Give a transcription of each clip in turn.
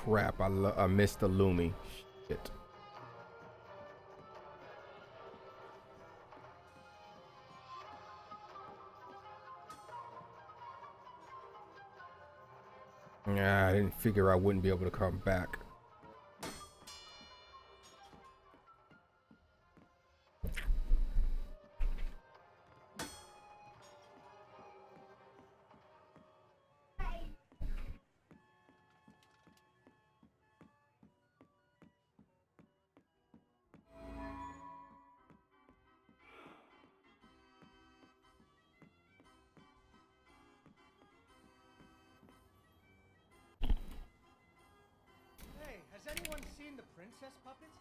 crap! I missed the Lumi. Shit. Yeah, I didn't figure I wouldn't be able to come back. Has anyone seen the princess puppet?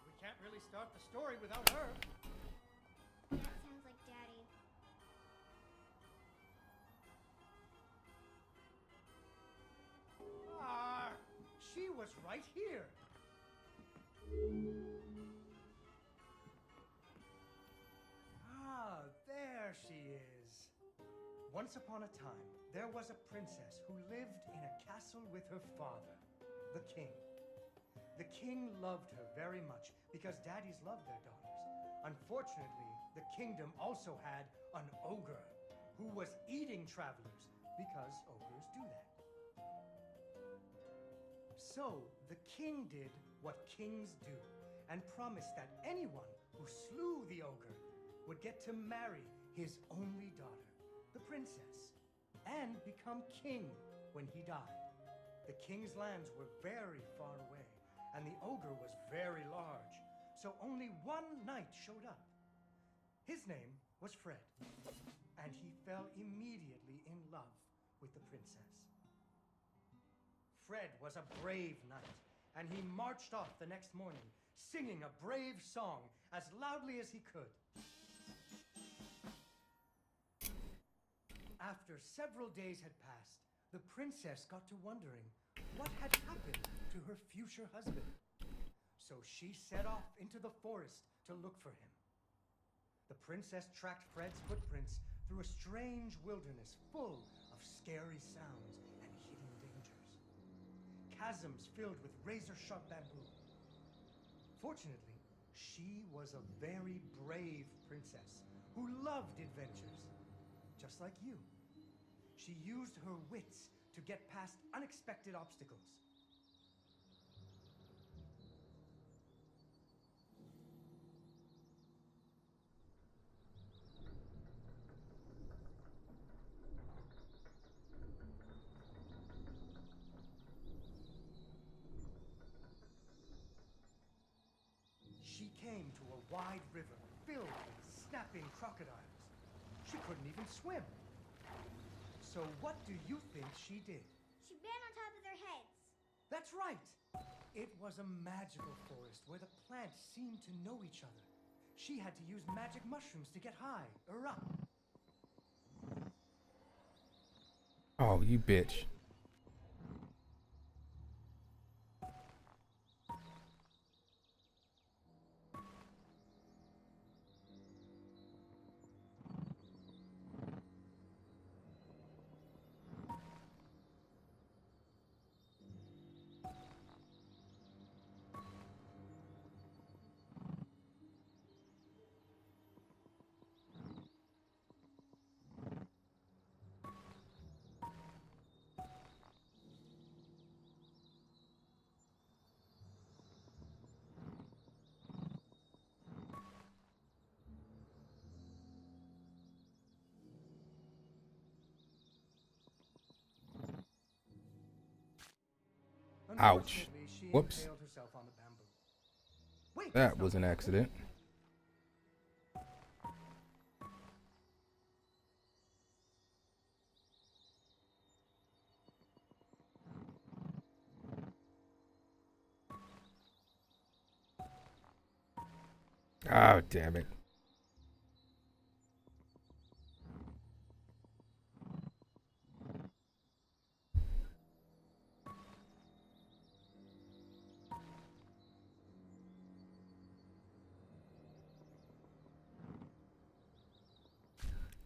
We can't really start the story without her. That sounds like Daddy. Ah, she was right here. Ah, there she is. Once upon a time, there was a princess who lived in a castle with her father, the king. The king loved her very much because daddies loved their daughters. Unfortunately, the kingdom also had an ogre who was eating travelers because ogres do that. So the king did what kings do and promised that anyone who slew the ogre would get to marry his only daughter, the princess, and become king when he died. The king's lands were very far away, and the ogre was very large, so only one knight showed up. His name was Fred, and he fell immediately in love with the princess. Fred was a brave knight, and he marched off the next morning, singing a brave song as loudly as he could. After several days had passed, the princess got to wondering what had happened to her future husband. So she set off into the forest to look for him. The princess tracked Fred's footprints through a strange wilderness full of scary sounds and hidden dangers. Chasms filled with razor-sharp bamboo. Fortunately, she was a very brave princess who loved adventures, just like you. She used her wits to get past unexpected obstacles. She came to a wide river filled with snapping crocodiles. She couldn't even swim. So what do you think she did? She ran on top of their heads. That's right! It was a magical forest where the plants seemed to know each other. She had to use magic mushrooms to get high or up. Oh, you bitch. Ouch. Unfortunately, she Whoops. impaled herself on the bamboo. Wait, That was an accident. Oh, damn it.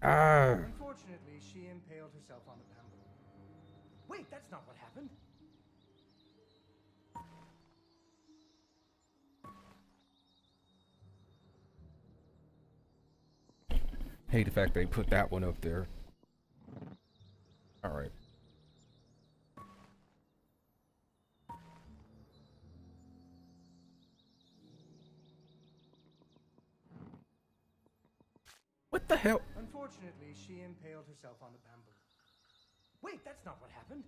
Ah. Unfortunately, she impaled herself on the bamboo. Wait, that's not what happened. Hate the fact they put that one up there. All right. What the hell? Unfortunately, she impaled herself on the bamboo. Wait, that's not what happened.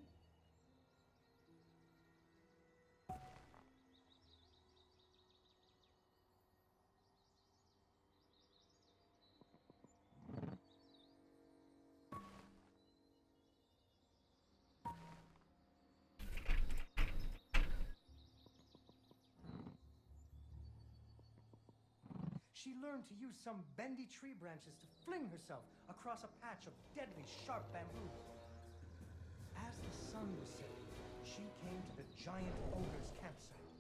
She learned to use some bendy tree branches to fling herself across a patch of deadly sharp bamboo. As the sun was setting, she came to the giant ogre's campsite.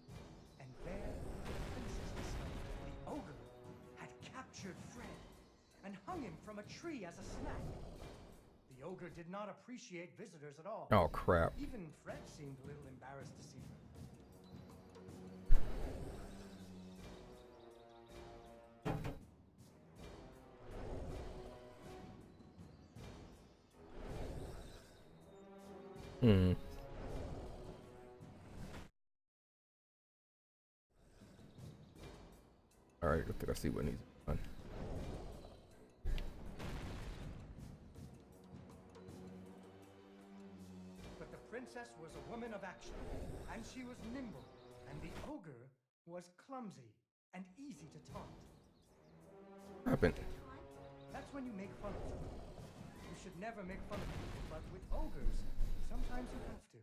And there, the princess discovered the ogre had captured Fred and hung him from a tree as a snack. The ogre did not appreciate visitors at all. Oh crap. Even Fred seemed a little embarrassed to see her. All right, I think I see what needs to be done. But the princess was a woman of action, and she was nimble, and the ogre was clumsy and easy to taunt. What happened? That's when you make fun of someone. You should never make fun of people, but with ogres, sometimes you have to.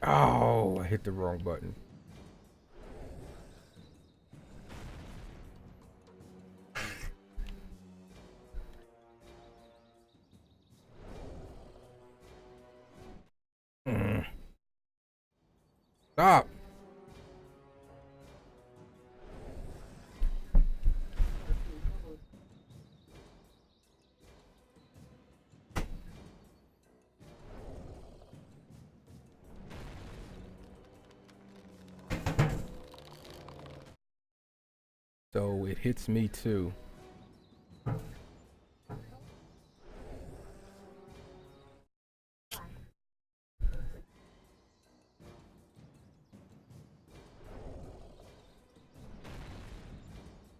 Oh, I hit the wrong button. Stop. So it hits me too.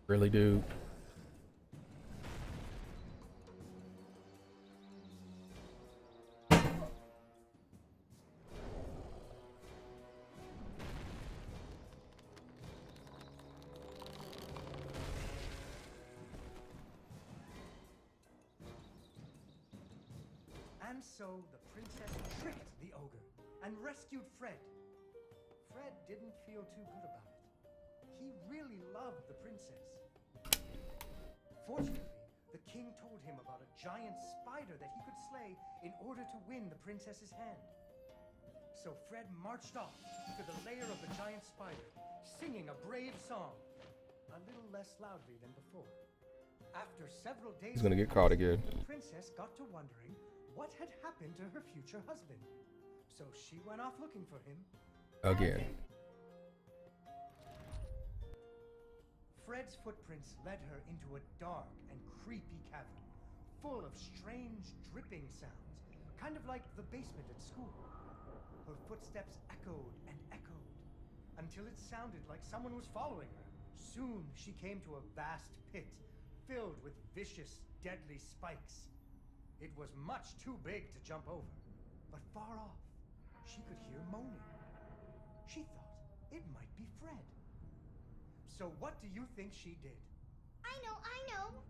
Really, dude? And so the princess tricked the ogre and rescued Fred. Fred didn't feel too good about it. He really loved the princess. Fortunately, the king told him about a giant spider that he could slay in order to win the princess's hand. So Fred marched off to the lair of the giant spider, singing a brave song, a little less loudly than before. After several days, He's gonna get caught again. the princess got to wondering what had happened to her future husband. So she went off looking for him Again. Fred's footprints led her into a dark and creepy cavern, full of strange dripping sounds, kind of like the basement at school. Her footsteps echoed and echoed, until it sounded like someone was following her. Soon she came to a vast pit, filled with vicious, deadly spikes. It was much too big to jump over, but far off, she could hear moaning. She thought it might be Fred. So what do you think she did? I know.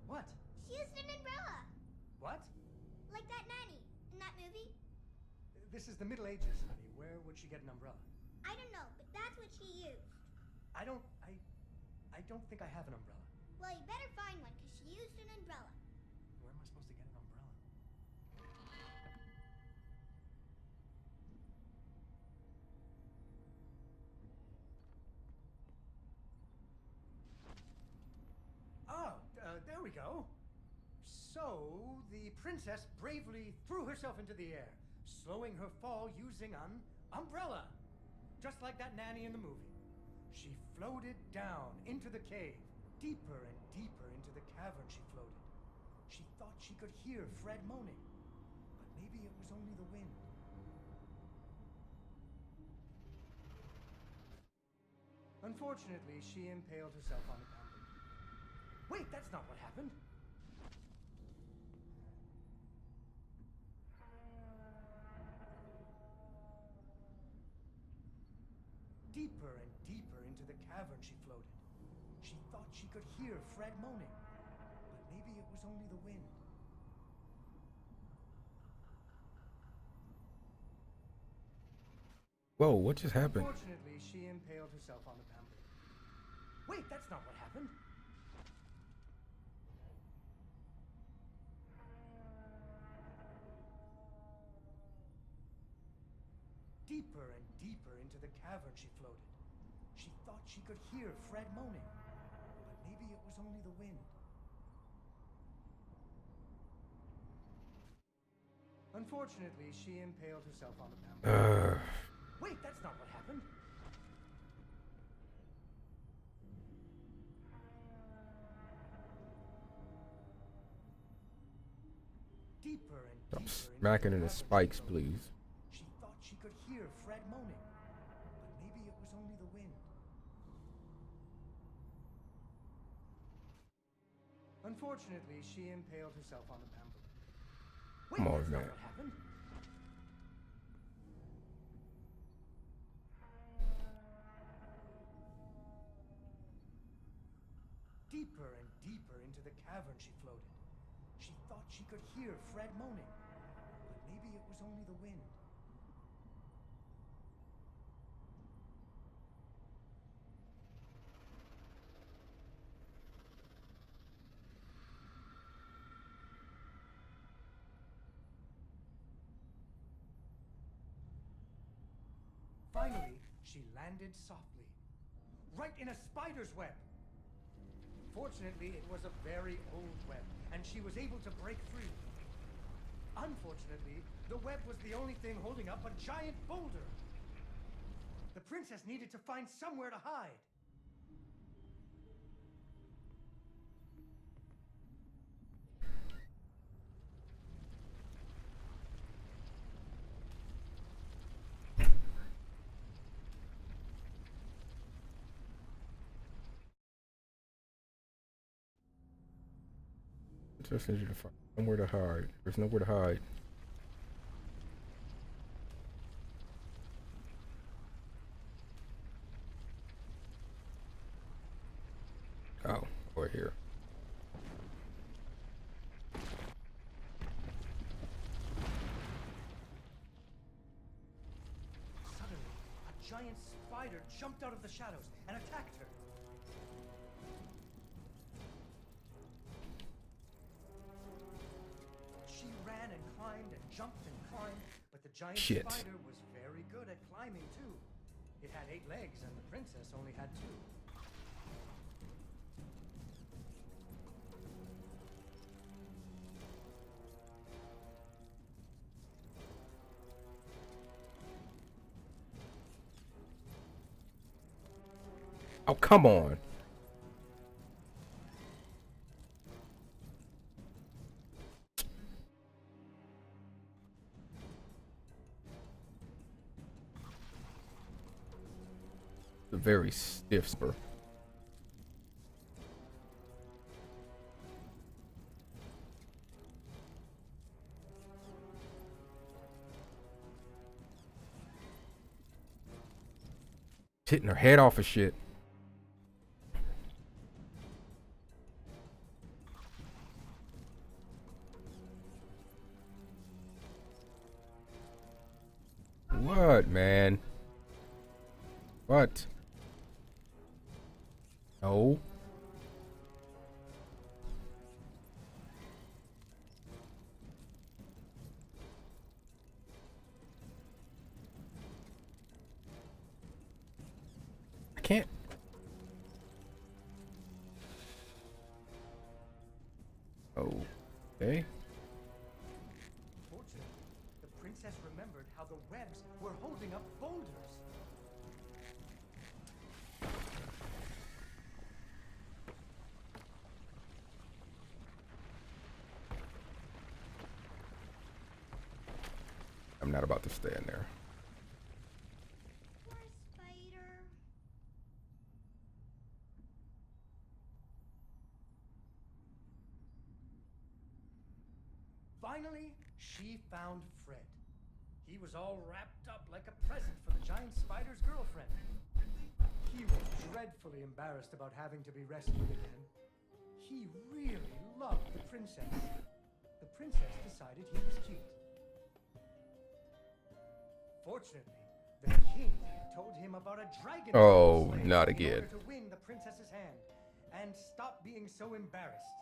What? She used an umbrella. What? Like that nanny in that movie. This is the Middle Ages, honey. Where would she get an umbrella? I don't know, but that's what she used. I don't think I have an umbrella. Well, you better find one, because she used an umbrella. Where am I supposed to get an umbrella? go. So, the princess bravely threw herself into the air, slowing her fall using an umbrella. Just like that nanny in the movie. She floated down into the cave. Deeper and deeper into the cavern she floated. She thought she could hear Fred moaning, but maybe it was only the wind. Unfortunately, she impaled herself on the bamboo. Wait, that's not what happened. Deeper and deeper into the cavern she floated. She thought she could hear Fred moaning, but maybe it was only the wind. Whoa, what just happened? Unfortunately, she impaled herself on the bamboo. Wait, that's not what happened. Deeper and deeper into the cavern she floated. She thought she could hear Fred moaning, but maybe it was only the wind. Unfortunately, she impaled herself on the bamboo. Wait, that's not what happened. Deeper and Stop deeper smacking in into the cavern she spikes, floated. please. She thought she could hear Fred moaning, but maybe it was only the wind. Unfortunately, she impaled herself on the bamboo. Wait, Come on, that's not man. what happened. Deeper and deeper into the cavern she floated. She thought she could hear Fred moaning, but maybe it was only the wind. Finally, she landed softly, right in a spider's web. Fortunately, it was a very old web, and she was able to break free. Unfortunately, the web was the only thing holding up a giant boulder. The princess needed to find somewhere to hide. Just need you to find somewhere to hide. There's nowhere to hide. Oh, over here. Suddenly, a giant spider jumped out of the shadows and attacked her. She ran and climbed and jumped and climbed, but the giant Shit. spider was very good at climbing too. It had 8 legs and the princess only had 2. Oh, come on. A very stiff spur. Hitting her head off of shit. What, man? What? No. I can't. Okay. Fortunately, the princess remembered how the webs were holding up boulders. I'm not about to stay in there. Poor spider. Finally, she found Fred. He was all wrapped up like a present for the giant spider's girlfriend. He was dreadfully embarrassed about having to be rescued again. He really loved the princess. The princess decided he was cute. Fortunately, the king told him about a dragon. Oh, slave not in again. order to win the princess's hand and stop being so embarrassed.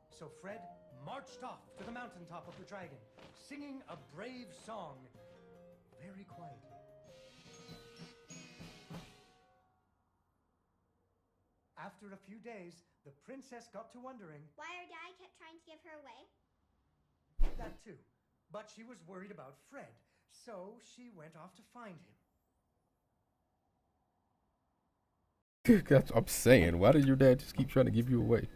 So Fred marched off to the mountaintop of the dragon, singing a brave song, very quietly. After a few days, the princess got to wondering, Why her dad kept trying to give her away? that too, but she was worried about Fred, so she went off to find him. That's what I'm saying. Why did your dad just keep trying to give you away?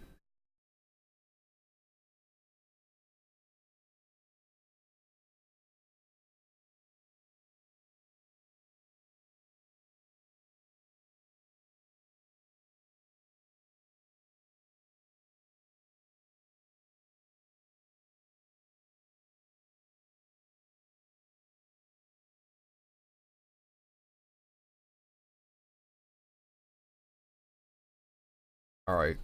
All right.